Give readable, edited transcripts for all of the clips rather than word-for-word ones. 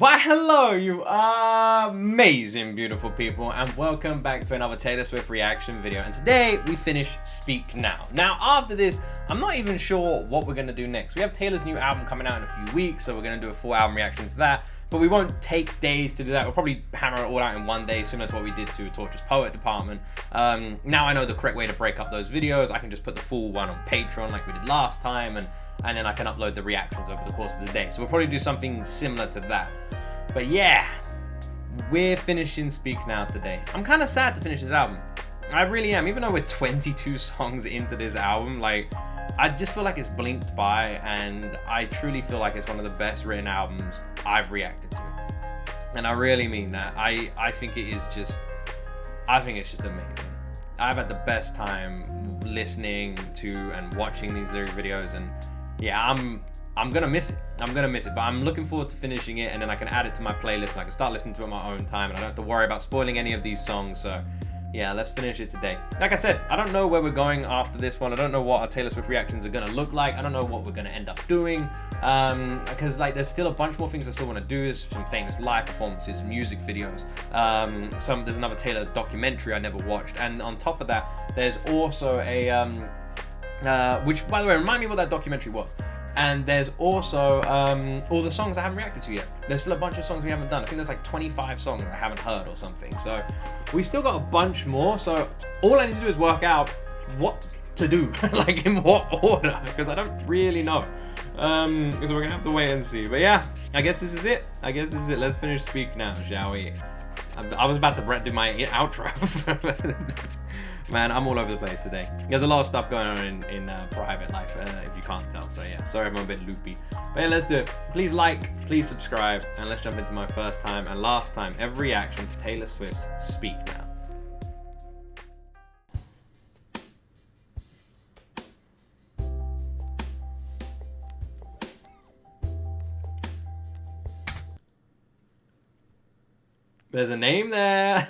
Why hello you amazing beautiful people, and welcome back to another Taylor Swift reaction video. And today we finish Speak Now. Now after this, I'm not even sure what we're gonna do next. We have Taylor's new album coming out in a few weeks, so we're gonna do a full album reaction to that, but we won't take days to do that. We'll probably hammer it all out in one day, similar to what we did to Torture's Poet Department. Now I know the correct way to break up those videos. I can just put the full one on Patreon like we did last time, and then I can upload the reactions over the course of the day. So we'll probably do something similar to that. But yeah, we're finishing Speak Now today. I'm kind of sad to finish this album. I really am. Even though we're 22 songs into this album, like, I just feel like it's blinked by, and I truly feel like it's one of the best written albums I've reacted to. And I really mean that. I think it is just, I think it's just amazing. I've had the best time listening to and watching these lyric videos, and yeah, I'm gonna miss it. I'm gonna miss it, but I'm looking forward to finishing it, and then I can add it to my playlist and I can start listening to it at my own time, and I don't have to worry about spoiling any of these songs. So yeah, let's finish it today. Like I said, I don't know where we're going after this one. I don't know what our Taylor Swift reactions are gonna look like. I don't know what we're gonna end up doing, because like there's still a bunch more things I still want to do. There's some famous live performances, music videos. There's another Taylor documentary I never watched, and on top of that, there's also a which, by the way, remind me what that documentary was. And there's also all the songs I haven't reacted to yet. There's still a bunch of songs we haven't done. I think there's like 25 songs I haven't heard or something. So we still got a bunch more. So all I need to do is work out what to do, like in what order, because I don't really know. So we're gonna have to wait and see. But yeah, I guess this is it. Let's finish Speak Now, shall we? I was about to do my outro. Man, I'm all over the place today. There's a lot of stuff going on in private life, if you can't tell. So yeah, sorry if I'm a bit loopy. But yeah, let's do it. Please like, please subscribe, and let's jump into my first time and last time ever reaction to Taylor Swift's Speak Now. There's a name there.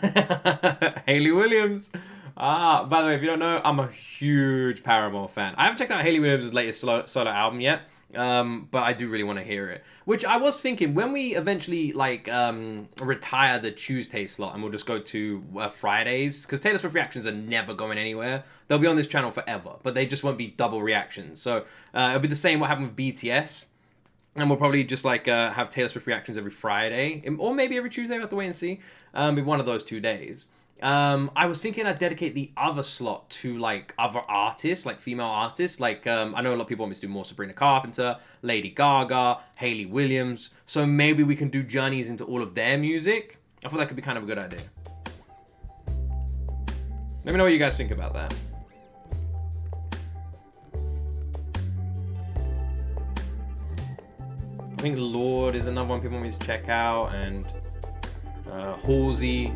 Hayley Williams. By the way, if you don't know, I'm a huge Paramore fan. I haven't checked out Hayley Williams' latest solo album yet, but I do really want to hear it. Which I was thinking, when we eventually retire the Tuesday slot and we'll just go to Fridays, because Taylor Swift reactions are never going anywhere. They'll be on this channel forever, but they just won't be double reactions. So it'll be the same what happened with BTS. And we'll probably just have Taylor Swift reactions every Friday, or maybe every Tuesday. We'll have to wait and see. Be one of those 2 days. I was thinking I'd dedicate the other slot to like other artists, like female artists. Like I know a lot of people want me to do more Sabrina Carpenter, Lady Gaga, Hayley Williams. So maybe we can do journeys into all of their music. I thought that could be kind of a good idea. Let me know what you guys think about that. I think Lord is another one people want me to check out, and Halsey.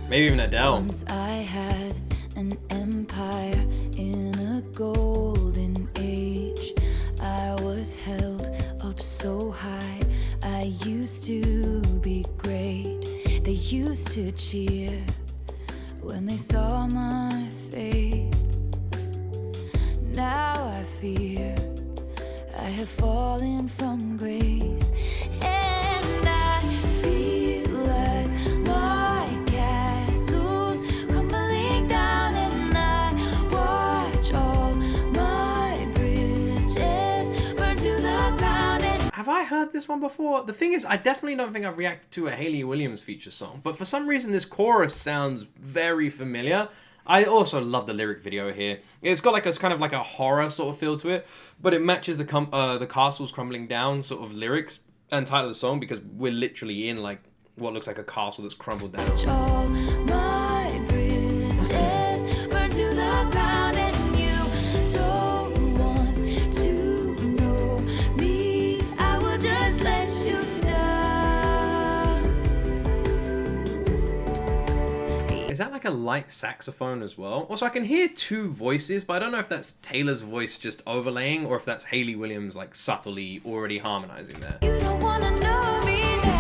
Maybe even Adele. Once I had an empire in a golden age. I was held up so high. I used to be great. They used to cheer when they saw my face. Now I fear I have fallen from grace, and I feel like my castle's crumbling down, and I watch all my bridges burn to the ground. Have I heard this one before? The thing is, I definitely don't think I've reacted to a Hayley Williams feature song, but for some reason this chorus sounds very familiar. I also love the lyric video here. It's got like a kind of like a horror sort of feel to it, but it matches the castle's crumbling down sort of lyrics and title of the song, because we're literally in like what looks like a castle that's crumbled down. All my bridges burn to the ground, and you don't want to know me. I will just let you down. Is that like a light saxophone as well? Also, I can hear two voices, but I don't know if that's Taylor's voice just overlaying or if that's Hayley Williams like subtly already harmonizing there. You don't wanna know me now.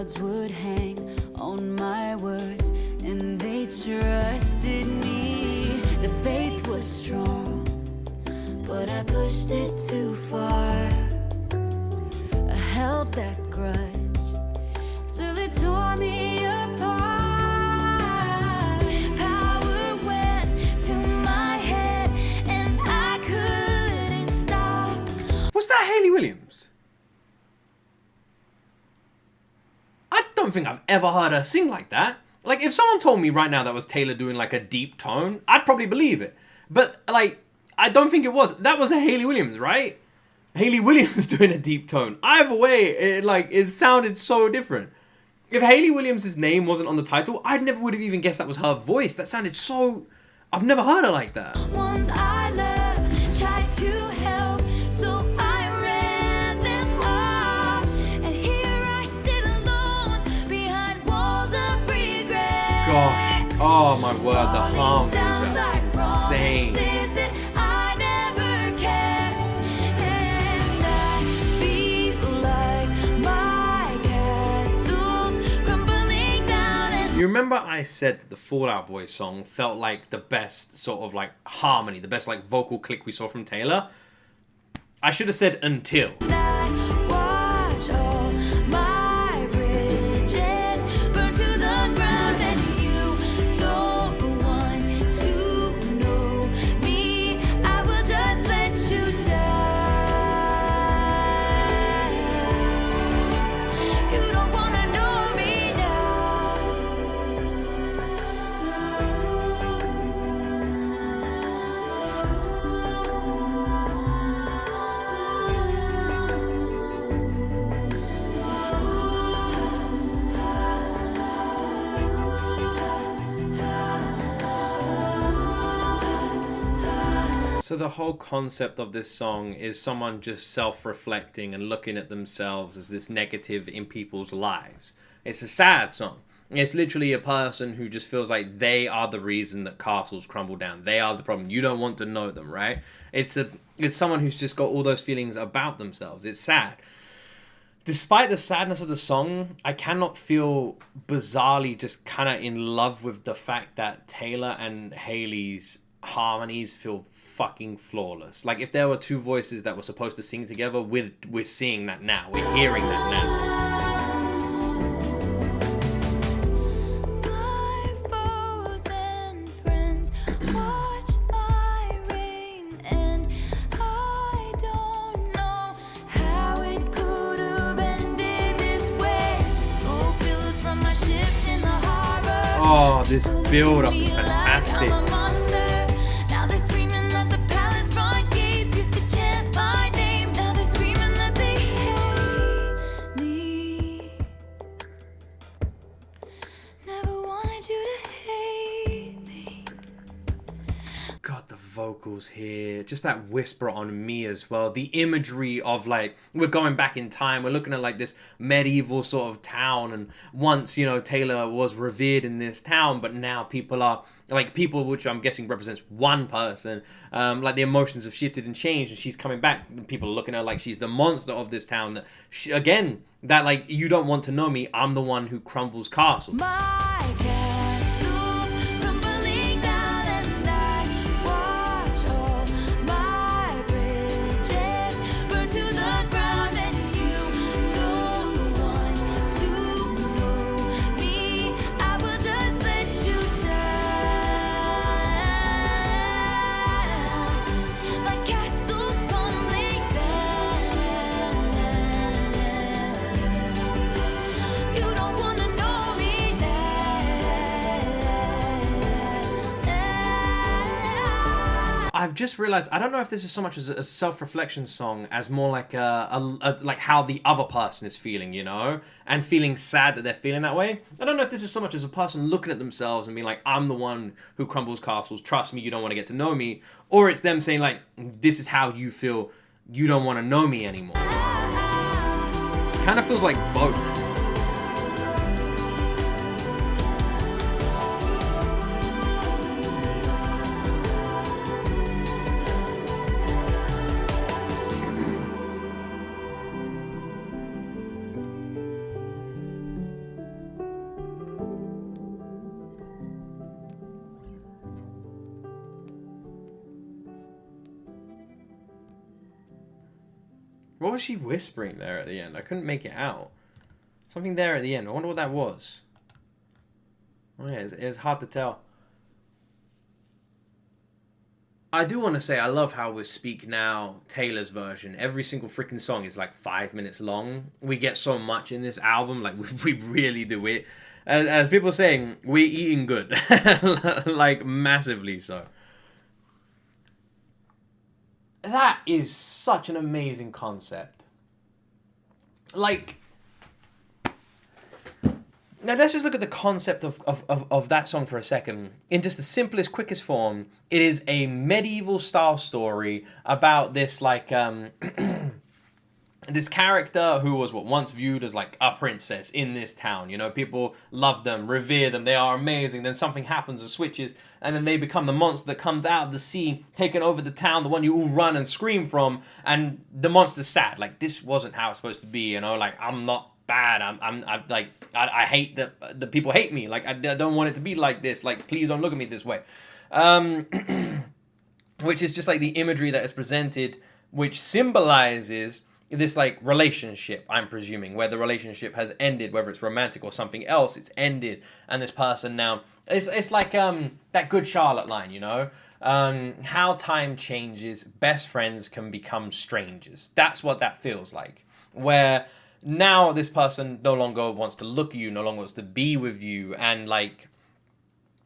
clouds would hang on my words, and they trusted me. The faith was strong, but I pushed it too far. I held that grudge till it tore me apart. Power went to my head, and I couldn't stop. Was that Hayley Williams? I don't think I've ever heard her sing like that. Like, if someone told me right now that was Taylor doing like a deep tone, I'd probably believe it. But like, I don't think it was. That was a Hayley Williams, right? Hayley Williams doing a deep tone. Either way, it sounded so different. If Hayley Williams' name wasn't on the title, I never would have even guessed that was her voice. That sounded so... I've never heard her like that. Ones I love tried to help, so I ran them off. And here I sit alone behind walls of regret. Gosh. Oh my word, the harmonies are insane. That I never kept. And I feel like my castle's crumbling down. And You remember I said that the Fall Out Boy song felt like the best sort of like harmony, the best like vocal click we saw from Taylor? I should have said until. I watch all my bridges burn to the ground, and you don't want to know me. I will just let you die. You don't want to know me So the whole concept of this song is someone just self-reflecting and looking at themselves as this negative in people's lives. It's a sad song. It's literally a person who just feels like they are the reason that castles crumble down. They are the problem. You don't want to know them, right? It's someone who's just got all those feelings about themselves. It's sad. Despite the sadness of the song, I cannot feel bizarrely just kind of in love with the fact that Taylor and Hayley's harmonies feel fucking flawless. Like, if there were two voices that were supposed to sing together, we're seeing that now. We're hearing that now. My foes and friends watch my reign, and I don't know how it could have ended this way. Smoke billows from my ships in the harbor. Oh, this build-up is fantastic. I'm a monster. Now they're screaming that the palace front gates used to chant my name. Now they're screaming that they hate me. Never wanted you to hate me. God, the vocals here, just that whisper on me as well. The imagery of, like, we're going back in time. We're looking at like this medieval sort of town, and once, you know, Taylor was revered in this town, but now people are like, people which I'm guessing represents one person, like the emotions have shifted and changed, and she's coming back, and people are looking at her like she's the monster of this town. That again, that like, you don't want to know me, I'm the one who crumbles castles. My castle's crumbling down, and I watch all my bridges burn to the ground, and you don't want to know me. I will just let you down. My castle's crumbling down. You don't want to know me now. I've just realized, I don't know if this is so much as a self-reflection song as more like like how the other person is feeling, you know, and feeling sad that they're feeling that way. I don't know if this is so much as a person looking at themselves and being like, I'm the one who crumbles castles, trust me, you don't want to get to know me, or it's them saying like, this is how you feel, you don't want to know me anymore. Kind of feels like both. What was she whispering there at the end? I couldn't make it out. Something there at the end. I wonder what that was. Oh yeah, it's hard to tell. I do want to say I love how with Speak Now, Taylor's version, every single freaking song is like 5 minutes long. We get so much in this album, like we really do it. As people are saying, we're eating good. Like massively so. That is such an amazing concept. Like, now let's just look at the concept of that song for a second. In just the simplest, quickest form, it is a medieval style story about this like this character who was once viewed as like a princess in this town. You know, people love them, revere them, they are amazing. Then something happens, it switches, and then they become the monster that comes out of the sea, taking over the town, the one you all run and scream from, and the monster's sad. Like, this wasn't how it's supposed to be, you know, like, I'm not bad. I'm like, I hate that the people hate me. Like, I don't want it to be like this. Like, please don't look at me this way. Which is just like the imagery that is presented, which symbolizes this like relationship, I'm presuming, where the relationship has ended, whether it's romantic or something else, it's ended, and this person now, it's like that Good Charlotte line, you know, how time changes, best friends can become strangers. That's what that feels like, where now this person no longer wants to look at you, no longer wants to be with you, and like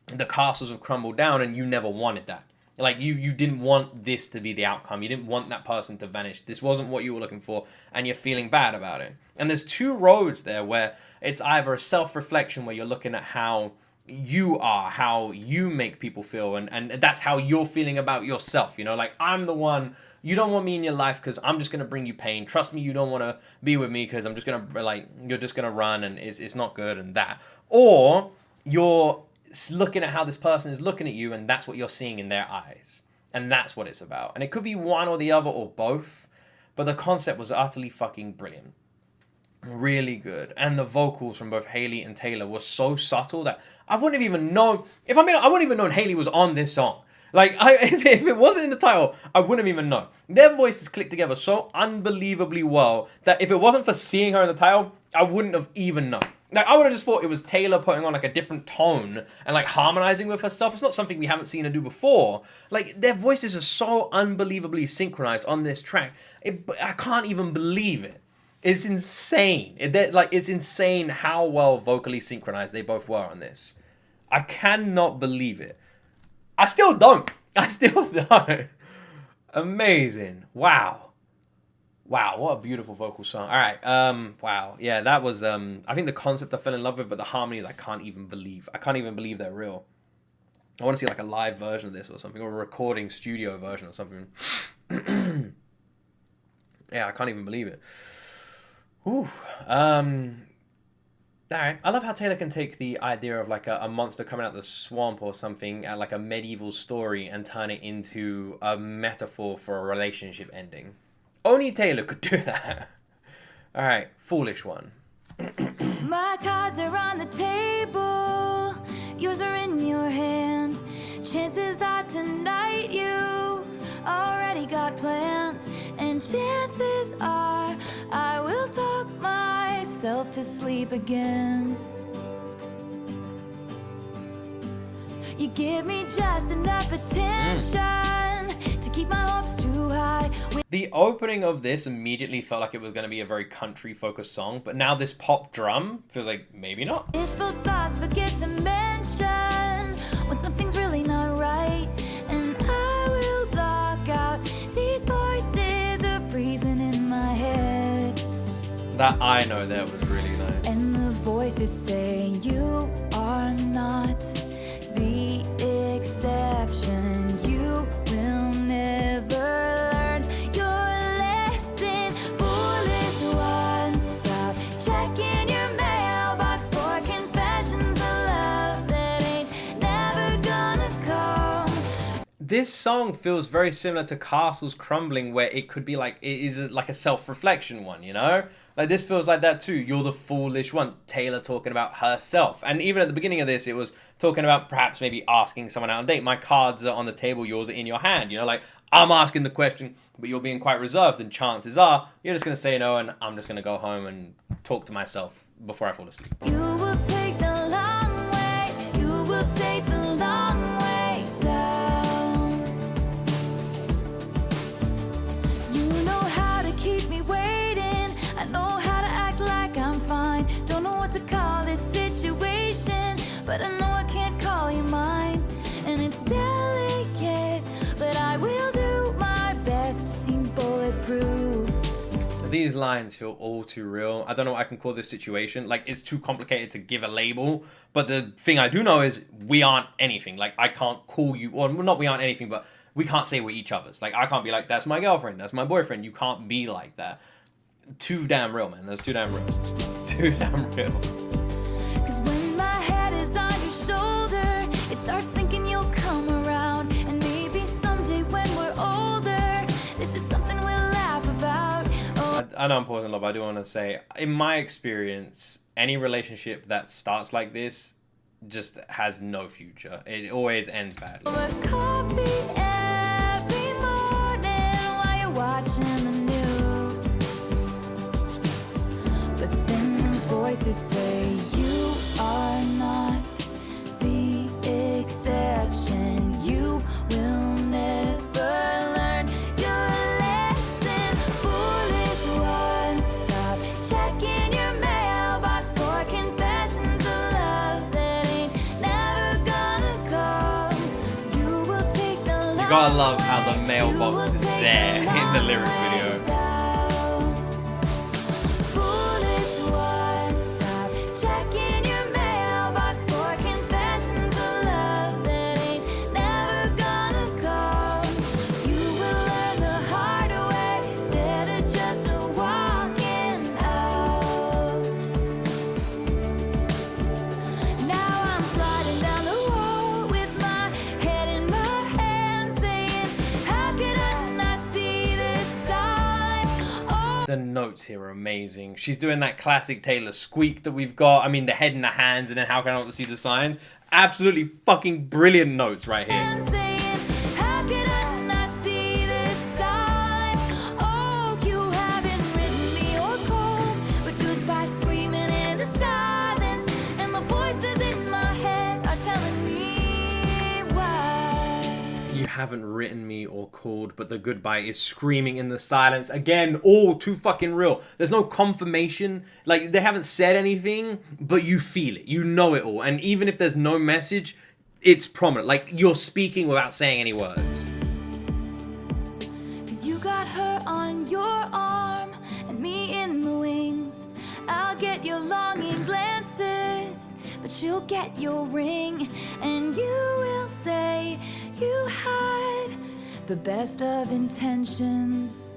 the castles have crumbled down, and you never wanted that. Like, you didn't want this to be the outcome. You didn't want that person to vanish. This wasn't what you were looking for, and you're feeling bad about it. And there's two roads there where it's either a self-reflection where you're looking at how you are, how you make people feel, and that's how you're feeling about yourself. You know, like, I'm the one, you don't want me in your life because I'm just going to bring you pain. Trust me, you don't want to be with me because I'm just going to, like, you're just going to run and it's not good and that. Or you're looking at how this person is looking at you, and that's what you're seeing in their eyes, and that's what it's about. And it could be one or the other or both, but the concept was utterly fucking brilliant, really good. And the vocals from both Hayley and Taylor were so subtle that I wouldn't have even known, I wouldn't even known Hayley was on this song. Like, if it wasn't in the title, I wouldn't have even known. Their voices clicked together so unbelievably well that if it wasn't for seeing her in the title, I wouldn't have even known. Like, I would have just thought it was Taylor putting on like a different tone and like harmonizing with herself. It's not something we haven't seen her do before. Like, their voices are so unbelievably synchronized on this track. I can't even believe it. It's insane. It's insane how well vocally synchronized they both were on this. I cannot believe it. I still don't. Amazing. Wow, what a beautiful vocal song. All right, wow, yeah, that was, I think the concept I fell in love with, but the harmonies I can't even believe they're real. I want to see like a live version of this or something, or a recording studio version or something. Yeah, I can't even believe it. Ooh, all right, I love how Taylor can take the idea of like a monster coming out of the swamp or something, like a medieval story, and turn it into a metaphor for a relationship ending. Only Taylor could do that. All right, Foolish One. My cards are on the table, yours are in your hand. Chances are tonight you've already got plans, and chances are I will talk myself to sleep again. You give me just enough attention to keep my hopes too high. The opening of this immediately felt like it was going to be a very country-focused song, but now this pop drum feels like maybe not. Wishful thoughts forget to mention when something's really not right, and I will block out these voices of reason in my head. That I know there was really nice. And the voices say you are not the exception. You will never learn your lesson. Foolish one, stop checking your mailbox for confessions of love that ain't never gonna come. This song feels very similar to Castle's Crumbling, where it could be like, it is like a self-reflection one, you know? Like, this feels like that too. You're the foolish one. Taylor talking about herself. And even at the beginning of this, it was talking about perhaps maybe asking someone out on a date. My cards are on the table, yours are in your hand. You know, like, I'm asking the question, but you're being quite reserved, and chances are you're just going to say no, and I'm just going to go home and talk to myself before I fall asleep. You will take the long way, you will take the long way down. You know how to keep me waiting, I know how to act like I'm fine. Don't know what to call this situation, but I know I can't call you mine. And it's delicate, but I will do my best to seem bulletproof. These lines feel all too real. I don't know what I can call this situation. Like, it's too complicated to give a label. But the thing I do know is we aren't anything. Like, I can't call you, or not we aren't anything, but we can't say we're each other's. Like, I can't be like, that's my girlfriend, that's my boyfriend. You can't be like that. Too damn real, man. That's too damn real. Too damn real. Cause when my head is on your shoulder, it starts thinking you'll come around. And maybe someday when we're older, this is something we'll laugh about. Oh. I know I'm pausing a lot, but I do want to say, in my experience, any relationship that starts like this just has no future. It always ends badly. Coffee every morning while you're watching the news. But then the voices say you are not the exception. You will never learn your lesson. Foolish one, stop checking your mailbox for confessions of love that ain't never gonna come. You will take the You gotta love how the mailbox is there in the lyric video. Foolish one, stop checking your mailbox for confessions of love that ain't never gonna come. You will learn the hard way instead of just walking out. Now I'm sliding down the wall with my head in my hands, saying, how could I not see this sign? Oh. The notes here are amazing. She's doing that classic Taylor squeak that we've got. I mean, the head in the hands, and then how can I not see the signs? Absolutely fucking brilliant notes right here. Saying, how could I not see this sign? Oh, you haven't written me or called, but goodbye screaming in the silence, and the voices in my head are telling me why. You haven't written me or called, but the goodbye is screaming in the silence. Again, all too fucking real. There's no confirmation. Like, they haven't said anything, but you feel it. You know it all. And even if there's no message, it's prominent. Like, you're speaking without saying any words. Cause you got her on your arm and me in the wings. I'll get your longing glances, but she'll get your ring, and you will say you had the best of intentions.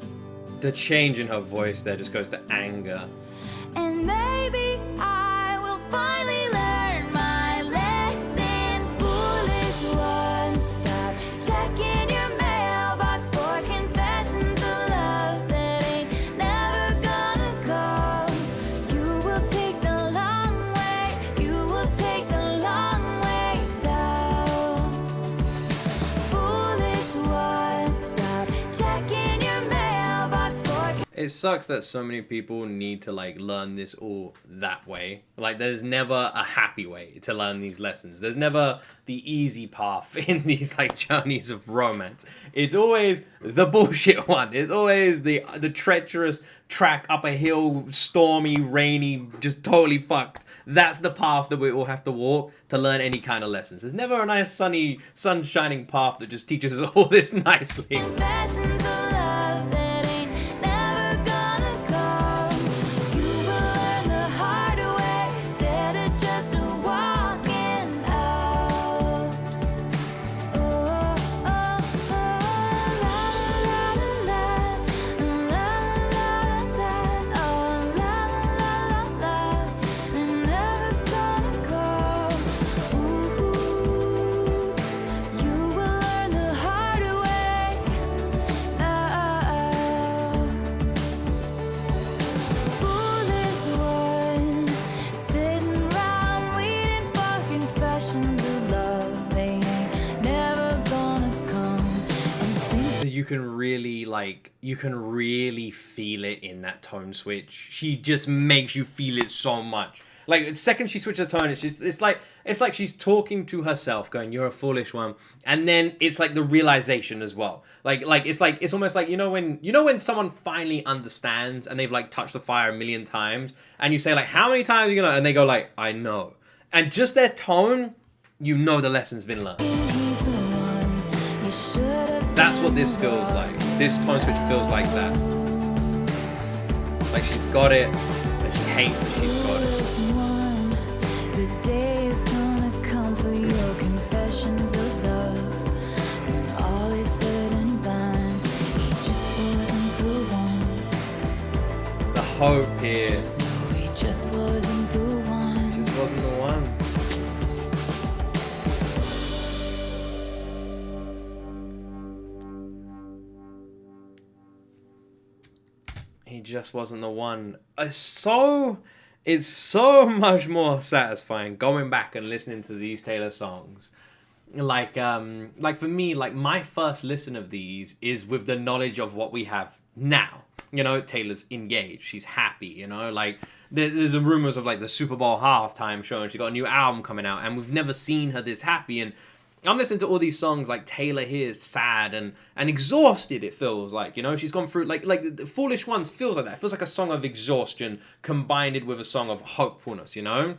The change in her voice there just goes to anger. And maybe I will finally learn my lesson. Foolish one, stop checking your mailbox for confessions of love that ain't never gonna come. You will take the long way, you will take the long way down. Foolish one, stop checking your mailbox for. It sucks that so many people need to like learn this all that way. Like, there's never a happy way to learn these lessons. There's never the easy path in these like journeys of romance. It's always the bullshit one. It's always the treacherous track up a hill, stormy, rainy, just totally fucked. That's the path that we all have to walk to learn any kind of lessons. There's never a nice sunny, sun shining path that just teaches us all this nicely. Confessions of love that ain't never gonna come. You will learn the hard way instead of just walking out. Oh, oh, oh, la, la, la, la, la, la, la, oh, la, la, la, la, they're never gonna come. Ooh, you will learn the hard way. you can really feel it in that tone switch. She just makes you feel it so much. Like the second she switches her tone, it's like she's talking to herself, going, "You're a foolish one," and then it's like the realization as well. It's almost like when someone finally understands and they've like touched the fire a million times, and you say like, "How many times are you gonna?" And they go like, "I know," and just their tone, you know the lesson's been learned. That's what this feels like. This tone switch feels like that. Like she's got it, and she hates that she's got it. The day is gonna come for your confessions of love. When all is said and done, he just wasn't the one. The hope here. No, he just wasn't the one. Just wasn't the one. He just wasn't the one. It's so much more satisfying going back and listening to these Taylor songs. Like for me, like my first listen of these is with the knowledge of what we have now. You know, Taylor's engaged. She's happy, you know, like there's the rumors of like the Super Bowl halftime show and she got a new album coming out and we've never seen her this happy. And I'm listening to all these songs like Taylor here is sad and exhausted, it feels like, you know, she's gone through like the Foolish Ones feels like that. It feels like a song of exhaustion combined with a song of hopefulness, you know?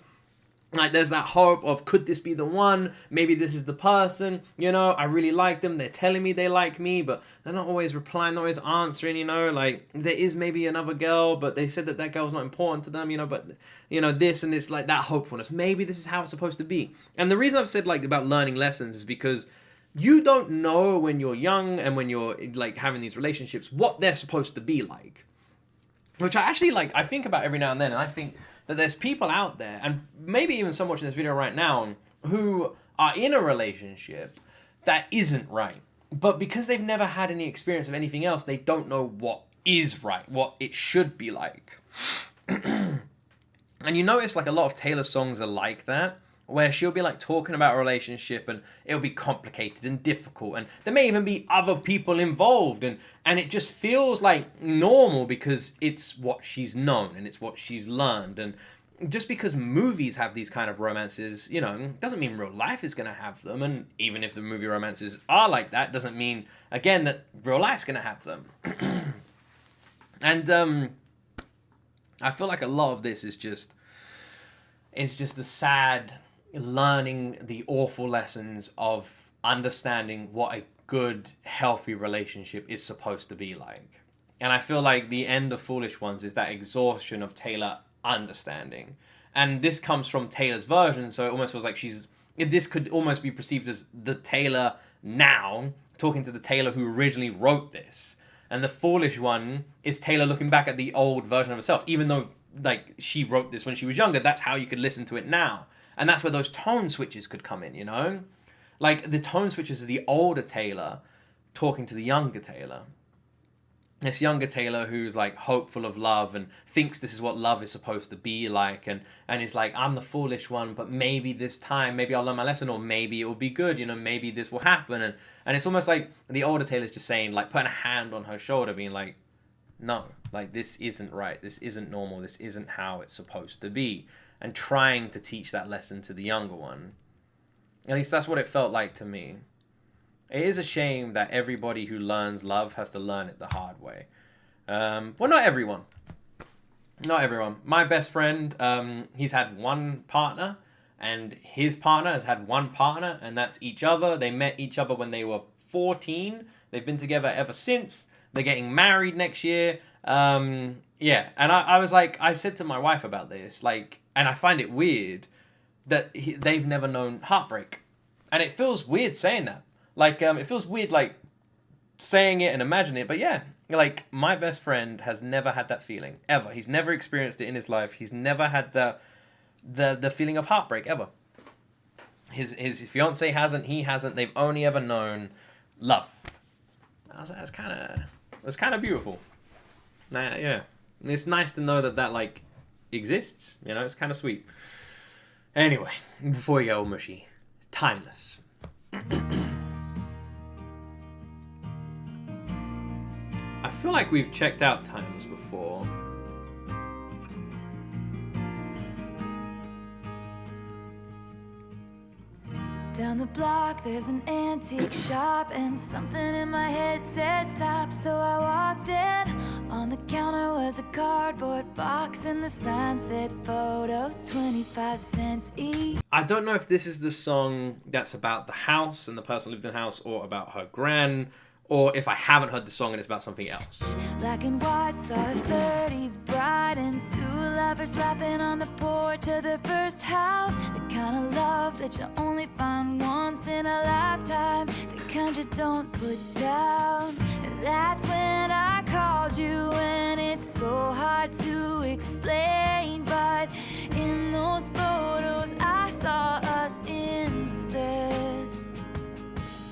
Like there's that hope of, could this be the one? Maybe this is the person, you know, I really like them. They're telling me they like me, but they're not always replying, not always answering, you know, like there is maybe another girl, but they said that girl's not important to them, you know, but you know, this and this, like that hopefulness. Maybe this is how it's supposed to be. And the reason I've said like about learning lessons is because you don't know when you're young and when you're like having these relationships, what they're supposed to be like, which I actually like, I think about every now and then. And I think that there's people out there, and maybe even someone watching this video right now, who are in a relationship that isn't right. But because they've never had any experience of anything else, they don't know what is right, what it should be like. And you notice like a lot of Taylor songs are like that, where she'll be like talking about a relationship and it'll be complicated and difficult and there may even be other people involved and it just feels like normal because it's what she's known and it's what she's learned. And just because movies have these kind of romances, you know, doesn't mean real life is going to have them. And even if the movie romances are like that, doesn't mean, again, that real life's going to have them. And I feel like a lot of this is just the sad learning the awful lessons of understanding what a good, healthy relationship is supposed to be like. And I feel like the end of Foolish Ones is that exhaustion of Taylor understanding. And this comes from Taylor's version, so it almost feels like this could almost be perceived as the Taylor now talking to the Taylor who originally wrote this. And the Foolish One is Taylor looking back at the old version of herself, even though like she wrote this when she was younger. That's how you could listen to it now. And that's where those tone switches could come in, you know? Like, the tone switches are the older Taylor talking to the younger Taylor. This younger Taylor who's, like, hopeful of love and thinks this is what love is supposed to be like. And is like, I'm the foolish one, but maybe this time, maybe I'll learn my lesson, or maybe it will be good, you know? Maybe this will happen. And it's almost like the older Taylor's just saying, like, putting a hand on her shoulder, being like, no, like, this isn't right. This isn't normal. This isn't how it's supposed to be. And trying to teach that lesson to the younger one. At least that's what it felt like to me. It is a shame that everybody who learns love has to learn it the hard way. Well, not everyone. Not everyone. My best friend, he's had one partner, and his partner has had one partner, and that's each other. They met each other when they were 14. They've been together ever since. They're getting married next year. Yeah, and I was like, I said to my wife about this, like, and I find it weird that they've never known heartbreak. And it feels weird saying that. Like, it feels weird, like, saying it and imagining it. But yeah, like, my best friend has never had that feeling, ever. He's never experienced it in his life. He's never had the feeling of heartbreak, ever. His fiancée hasn't, he hasn't. They've only ever known love. That's kind of beautiful. Nah, yeah. It's nice to know that like exists, you know, it's kind of sweet. Anyway, before we get all mushy, Timeless. I feel like we've checked out Timeless before. Down the block there's an antique shop, and something in my head said stop, so I walked in. On the counter was a cardboard box, and the sign said photos 25 cents each. I don't know if this is the song that's about the house and the person lived in the house, or about her gran, or if I haven't heard the song and it's about something else. Black and white, saw her 30s bride, and two lovers laughing on the porch of their first house. The kind of love that you only find once in a lifetime, the kind you don't put down. And that's when I called you, and it's so hard to explain, but in those photos I saw us instead.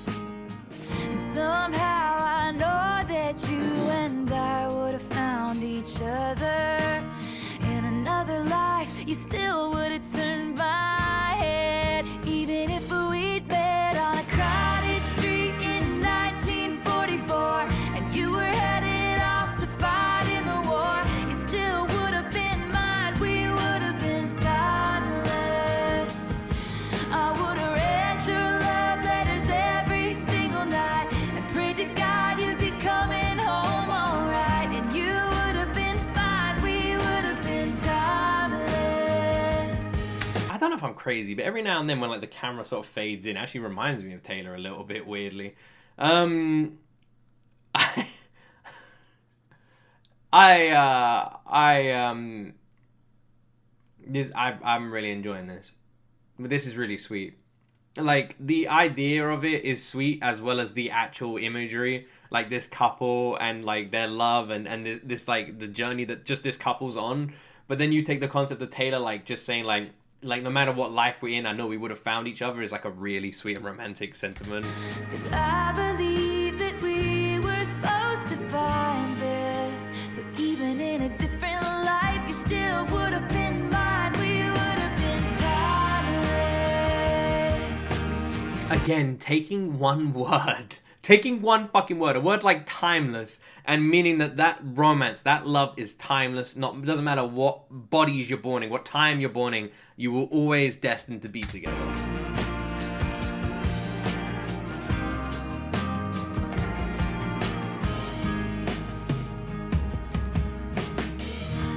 And somehow I know that you and I would have found each other. In another life, you still would have turned my head, even if we'd met on a crowded street in 1944, and you were headed off to fight in the war. You still would have been mine, we would have been timeless. I would have read your love letters every single night, and prayed to God you'd be coming home alright, and you would have been fine, we would have been timeless. I don't know if I'm crazy, but every now and then when like the camera sort of fades in, it actually reminds me of Taylor a little bit weirdly. I'm really enjoying this. But this is really sweet. Like, the idea of it is sweet, as well as the actual imagery, like this couple and like their love and this like the journey that just this couple's on. But then you take the concept of Taylor like just saying like no matter what life we're in, I know we would have found each other, is like a really sweet and romantic sentiment. 'Cause I believe that we were supposed to find this, so even in a different life you still would have been mine, we would have been timeless. Again, taking one word, taking one fucking word, a word like timeless, and meaning that romance, that love is timeless. It doesn't matter what bodies you're born in, what time you're born in, you will always destined to be together.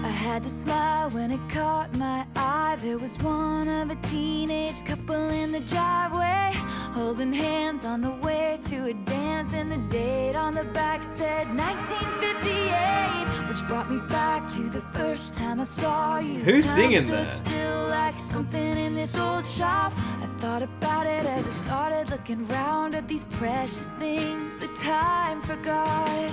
I had to smile when it caught my eye. There was one of a teenage couple in the driveway, holding hands on the way to a dance, and the date on the back said 1958, which brought me back to the first time I saw you. Who's Time singing stood that? still like something in this old shop. I thought about it as I started looking round at these precious things that time forgot.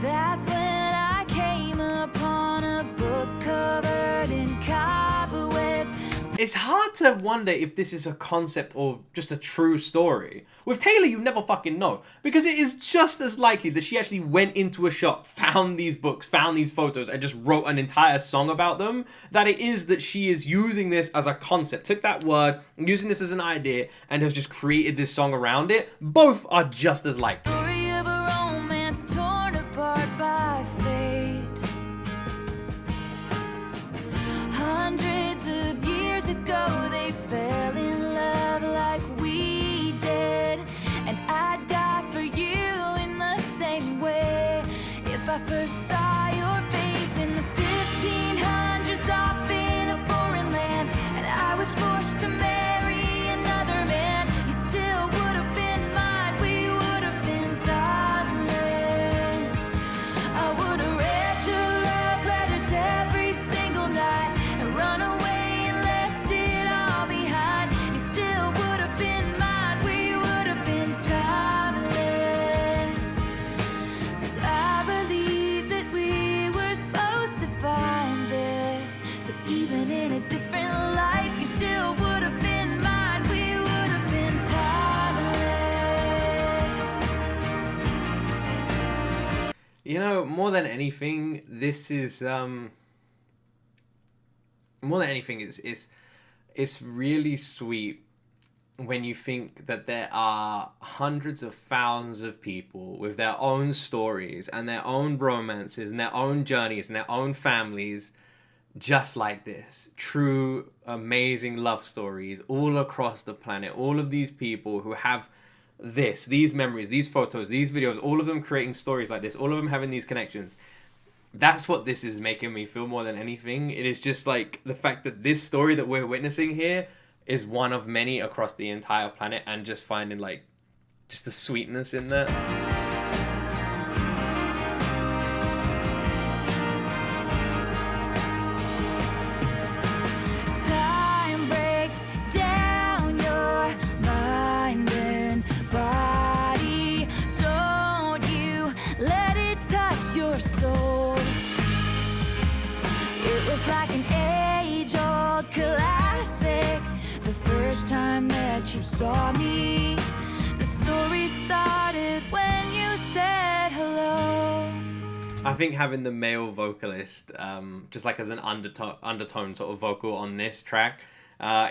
That's when I came upon a book covered in cobwebs. It's hard to wonder if this is a concept or just a true story. With Taylor, you never fucking know, because it is just as likely that she actually went into a shop, found these books, found these photos, and just wrote an entire song about them, that it is that she is using this as a concept, took that word, using this as an idea, and has just created this song around it. Both are just as likely. Story of a romance torn apart by fate. Hundreds of years ago they fell in love like we did, and I'd die for you in the same way. If I first saw your face in the 1500s off in a foreign land, and I was forced to marry another man, you still would have been mine, we would have been timeless. I would have read your love letters every single night, and run away and left it all behind. You still would have been mine, we would have been timeless. 'Cause I believe that we were supposed to find this, so even in a different life you still would have been mine, we would have been timeless. You know, more than anything, this is more than anything, it's really sweet when you think that there are hundreds of thousands of people with their own stories and their own romances and their own journeys and their own families just like this. True, amazing love stories all across the planet. All of these people who have these memories, these photos, these videos, all of them creating stories like this, all of them having these connections. That's what this is making me feel more than anything. It is just like the fact that this story that we're witnessing here is one of many across the entire planet, and just finding like just the sweetness in that. Time breaks down your mind and body. Don't you let it touch your soul. It was like an age-old classic. The first time that you saw me, the story started when you said hello. I think having the male vocalist, just like as an undertone sort of vocal on this track,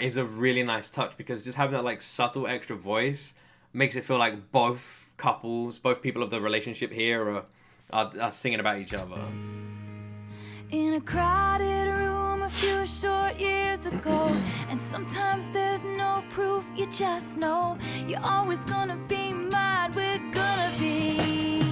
is a really nice touch, because just having that like subtle extra voice makes it feel like both couples, both people of the relationship here are singing about each other. In a crowded room a few short years ago, and sometimes there's no proof, you just know you're always gonna be mine, we're gonna be.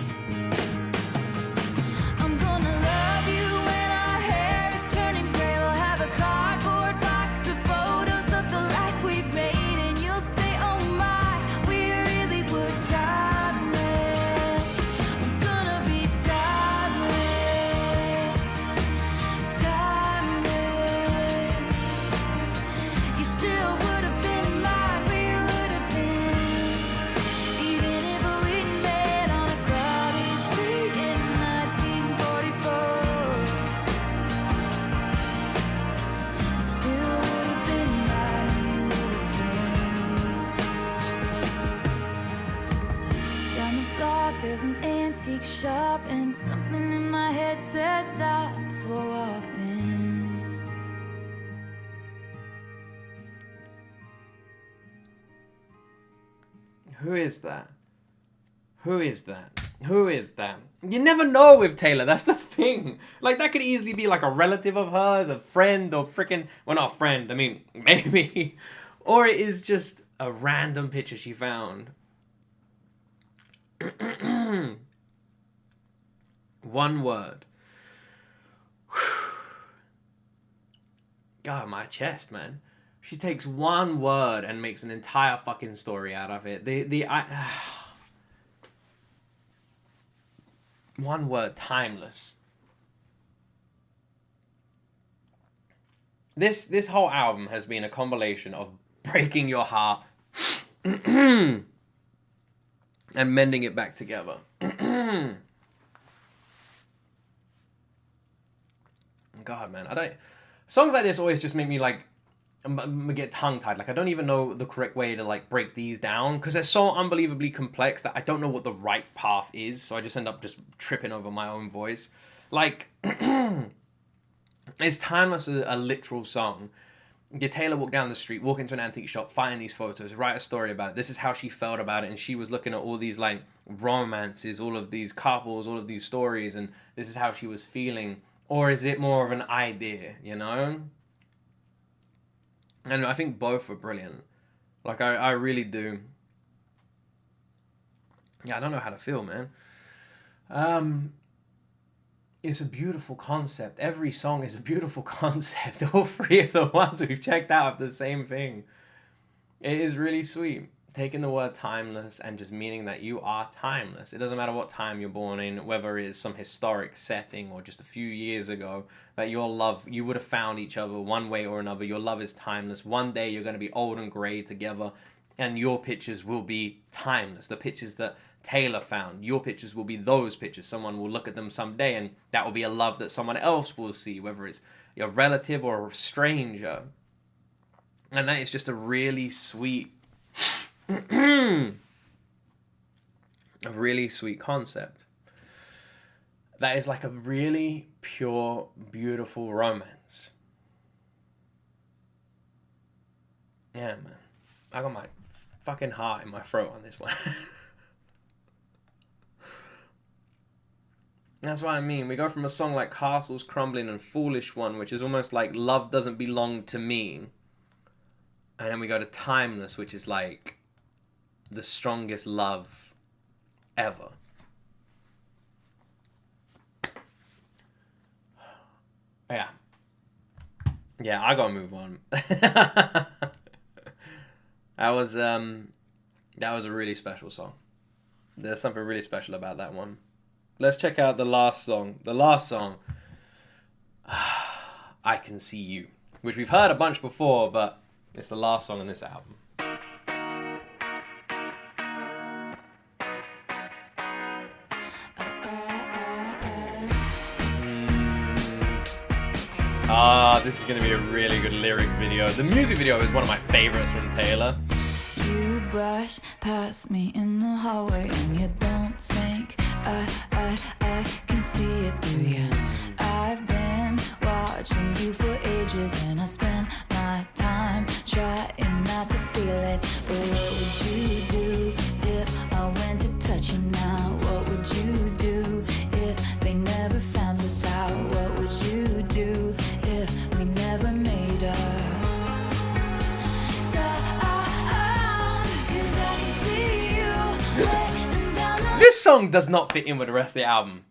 I'm gonna love you when our hair is turning gray. We'll have a cardboard box of photos of the life we've made, and you'll say, oh my, we really were timeless. We're gonna be timeless, timeless. You still would have been mine, we would have been, even if we'd met on a crowded street in 1944. You still would have been mine, we would have been. Down the block there's an antique shop, and something in my head said stop, so I walked in. Who is that? Who is that? Who is that? You never know with Taylor. That's the thing. Like, that could easily be like a relative of hers, a friend, or freaking, well, not a friend, I mean, maybe. Or it is just a random picture she found. One word. God, my chest, man. She takes one word and makes an entire fucking story out of it. One word, timeless. This whole album has been a combination of breaking your heart and mending it back together. God, man, songs like this always just make me like get tongue-tied. Like, I don't even know the correct way to like break these down, because they're so unbelievably complex that I don't know what the right path is, so I just end up just tripping over my own voice. Like, it's timeless, a literal song. Taylor walked down the street, walk into an antique shop, find these photos, write a story about it. This is how she felt about it, and she was looking at all these like romances, all of these couples, all of these stories, and this is how she was feeling. Or is it more of an idea, you know? And I think both are brilliant. Like, I really do. Yeah, I don't know how to feel, man. It's a beautiful concept. Every song is a beautiful concept. All three of the ones we've checked out have the same thing. It is really sweet. Taking the word timeless and just meaning that you are timeless. It doesn't matter what time you're born in, whether it's some historic setting or just a few years ago, that your love, you would have found each other one way or another. Your love is timeless. One day you're going to be old and gray together, and your pictures will be timeless. The pictures that Taylor found, your pictures will be those pictures. Someone will look at them someday, and that will be a love that someone else will see, whether it's your relative or a stranger. And that is just a really sweet a really sweet concept. That is like a really pure, beautiful romance. Yeah, man. I got my fucking heart in my throat on this one. That's what I mean. We go from a song like Castles Crumbling and Foolish One, which is almost like Love Doesn't Belong to Me. And then we go to Timeless, which is like the strongest love ever. Yeah. Yeah, I gotta move on. That was a really special song. There's something really special about that one. Let's check out the last song. The last song, I Can See You, which we've heard a bunch before, but it's the last song on this album. This is going to be a really good lyric video. The music video is one of my favorites from Taylor. You brush past me in the hallway and you don't think I can see it, do you? I've been watching you for ages and I spend my time trying not to feel it. But what would you do if I went to touch you now? What would you do if they never found us out? What would you do if we never made up? This song does not fit in with the rest of the album.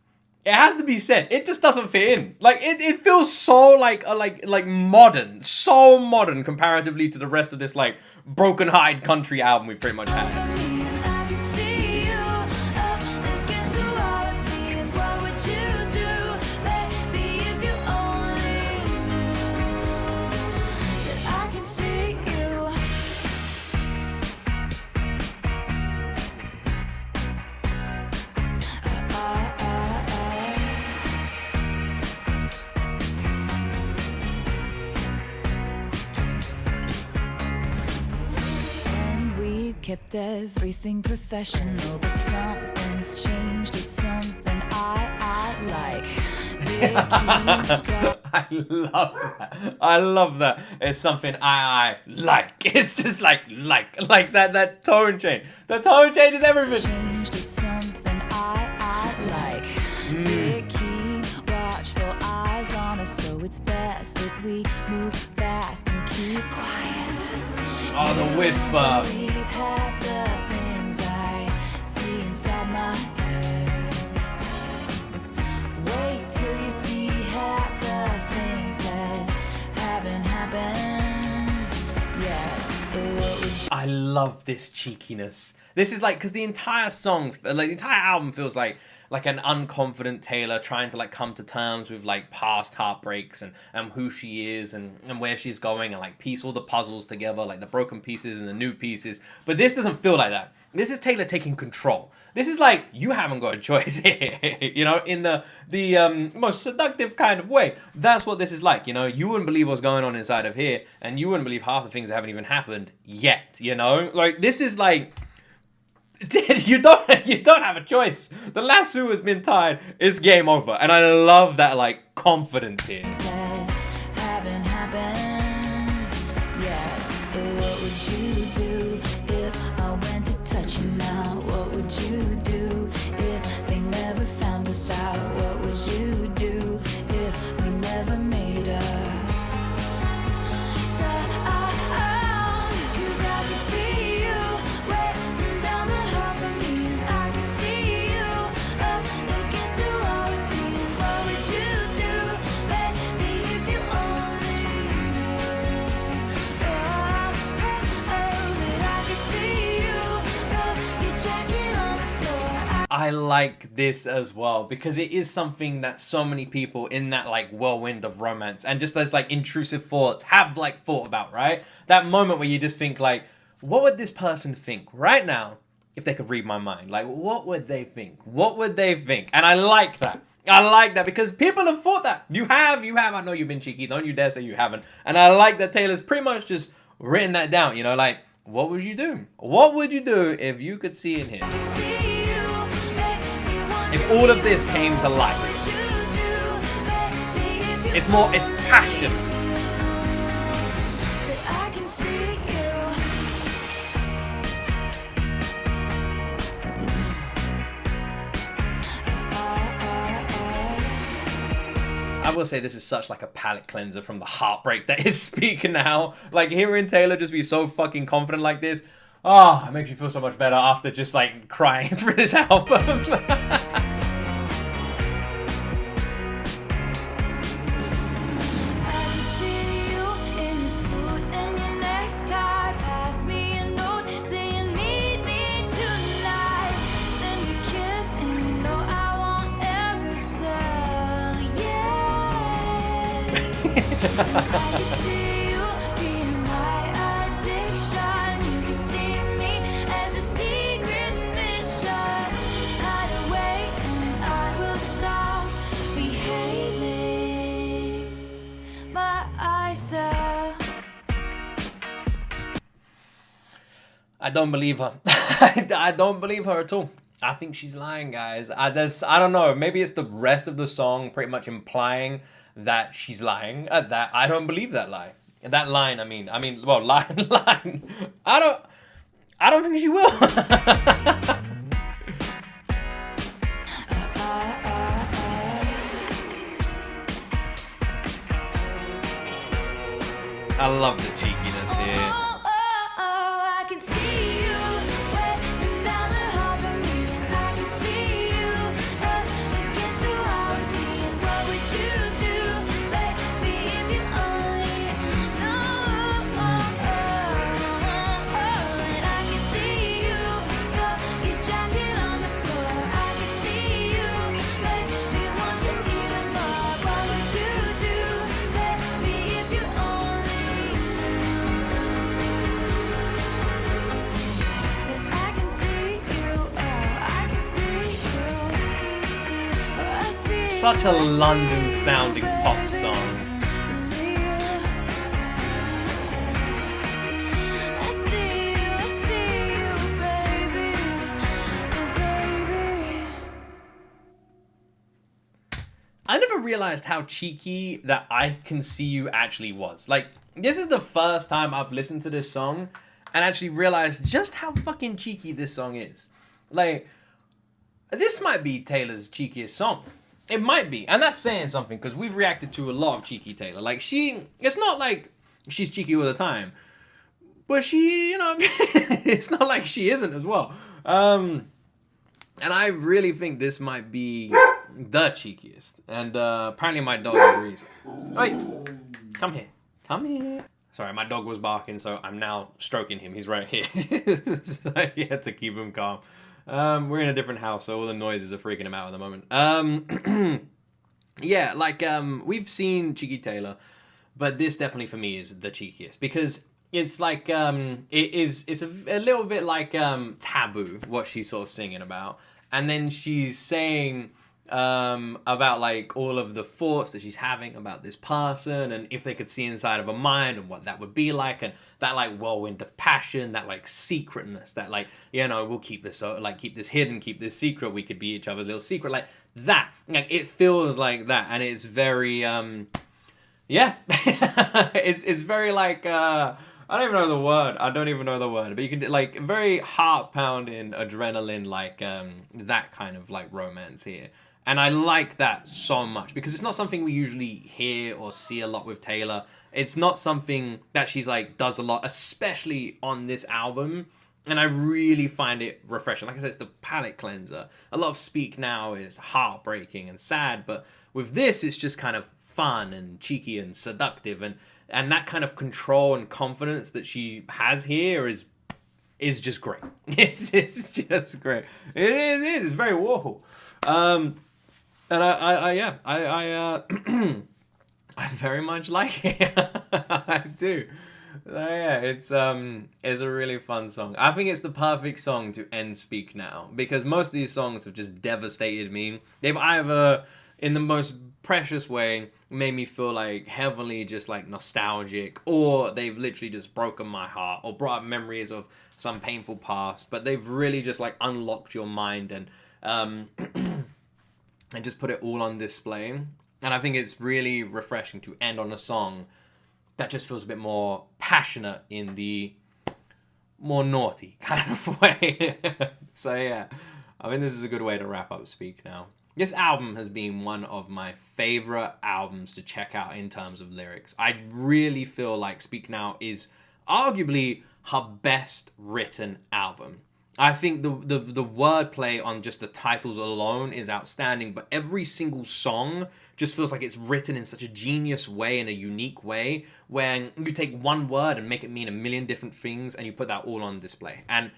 It has to be said. It just doesn't fit in. Like it feels so like modern, so modern comparatively to the rest of this like broken-hearted country album we've pretty much had. Kept everything professional, but something's changed. It's something I like. I love that. I love that. It's something I like. It's just like that tone change. The tone change is everything. Changed. It's something I like. Keep watchful eyes on us, so it's best that we move fast and keep quiet. Oh, the whisper. Half the things I see inside my head. Wait till you see half the things that haven't happened yet. I love this cheekiness. This is like, because the entire song, like the entire album feels like an unconfident Taylor trying to like come to terms with like past heartbreaks and who she is and where she's going and like piece all the puzzles together, like the broken pieces and the new pieces. But this doesn't feel like that. This is Taylor taking control. This is like, you haven't got a choice here, you know, in the most seductive kind of way. That's what this is like, you know. You wouldn't believe what's going on inside of here, and you wouldn't believe half the things that haven't even happened yet, you know. Like, this is like, you don't have a choice. The lasso has been tied. It's game over. And I love that like confidence here. That haven't happened yet. What would you do if I went to touch you now? What would you do if they never found us out? What would you do if we never made up? So cause I can see you waiting down the hall for me. I can see you up against the wall with me. What would you do, baby, if you only knew? That I can see you, your jacket on the floor. I like this as well because it is something that so many people in that like whirlwind of romance and just those like intrusive thoughts have like thought about, right? That moment where you just think like, what would this person think right now if they could read my mind? Like, what would they think? What would they think? And I like that. I like that because people have thought that. You have. I know you've been cheeky. Don't you dare say you haven't. And I like that Taylor's pretty much just written that down, you know, like, what would you do? What would you do if you could see in him? If all of this came to life. It's passion. I will say this is such like a palate cleanser from the heartbreak that is Speak Now. Like hearing Taylor just be so fucking confident like this, oh, it makes you feel so much better after just like crying for this album. I don't believe her. I don't believe her at all. I think she's lying, guys. I don't know. Maybe it's the rest of the song pretty much implying that she's lying. That I don't believe that lie. That line. I mean, well, line. I don't think she will. I love the cheekiness here. Such a London sounding pop song. I never realized how cheeky that I Can See You actually was. Like, this is the first time I've listened to this song and actually realized just how fucking cheeky this song is. Like, this might be Taylor's cheekiest song. It might be, and that's saying something because we've reacted to a lot of cheeky Taylor. Like it's not like she's cheeky all the time, but she, it's not like she isn't as well. And I really think this might be the cheekiest. And apparently my dog agrees. Wait, come here. Sorry, my dog was barking, so I'm now stroking him. He's right here. So you had to keep him calm. We're in a different house, so all the noises are freaking him out at the moment. Yeah, like, we've seen Cheeky Taylor, but this definitely for me is the cheekiest because it's like, it's a little bit like, taboo, what she's sort of singing about. And then she's saying, about like all of the thoughts that she's having about this person and if they could see inside of her mind and what that would be like and that like whirlwind of passion, that like secretness, that like, we'll keep this keep this hidden, keep this secret, we could be each other's little secret, like that. Like it feels like that, and it's very yeah. it's very like I don't even know the word, but you can like very heart pounding adrenaline, like that kind of like romance here. And I like that so much because it's not something we usually hear or see a lot with Taylor. It's not something that she's like does a lot, especially on this album. And I really find it refreshing. Like I said, it's the palate cleanser. A lot of Speak Now is heartbreaking and sad, but with this, it's just kind of fun and cheeky and seductive, and that kind of control and confidence that she has here is just great. It's just great. It is. It's very Warhol. And I very much like it. I do. Yeah, it's a really fun song. I think it's the perfect song to end Speak Now because most of these songs have just devastated me. They've either, in the most precious way, made me feel like heavily just like nostalgic, or they've literally just broken my heart or brought up memories of some painful past. But they've really just like unlocked your mind and and just put it all on display. And I think it's really refreshing to end on a song that just feels a bit more passionate in the more naughty kind of way. So yeah, I think this is a good way to wrap up Speak Now. This album has been one of my favorite albums to check out in terms of lyrics. I really feel like Speak Now is arguably her best written album. I think the wordplay on just the titles alone is outstanding, but every single song just feels like it's written in such a genius way, in a unique way, when you take one word and make it mean a million different things, and you put that all on display. And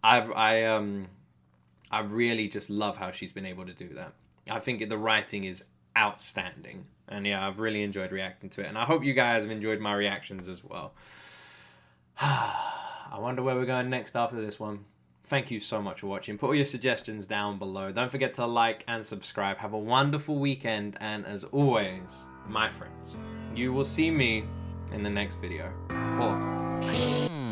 I really just love how she's been able to do that. I think the writing is outstanding. And yeah, I've really enjoyed reacting to it. And I hope you guys have enjoyed my reactions as well. I wonder where we're going next after this one. Thank you so much for watching. Put all your suggestions down below. Don't forget to like and subscribe. Have a wonderful weekend. And as always, my friends, you will see me in the next video. Bye.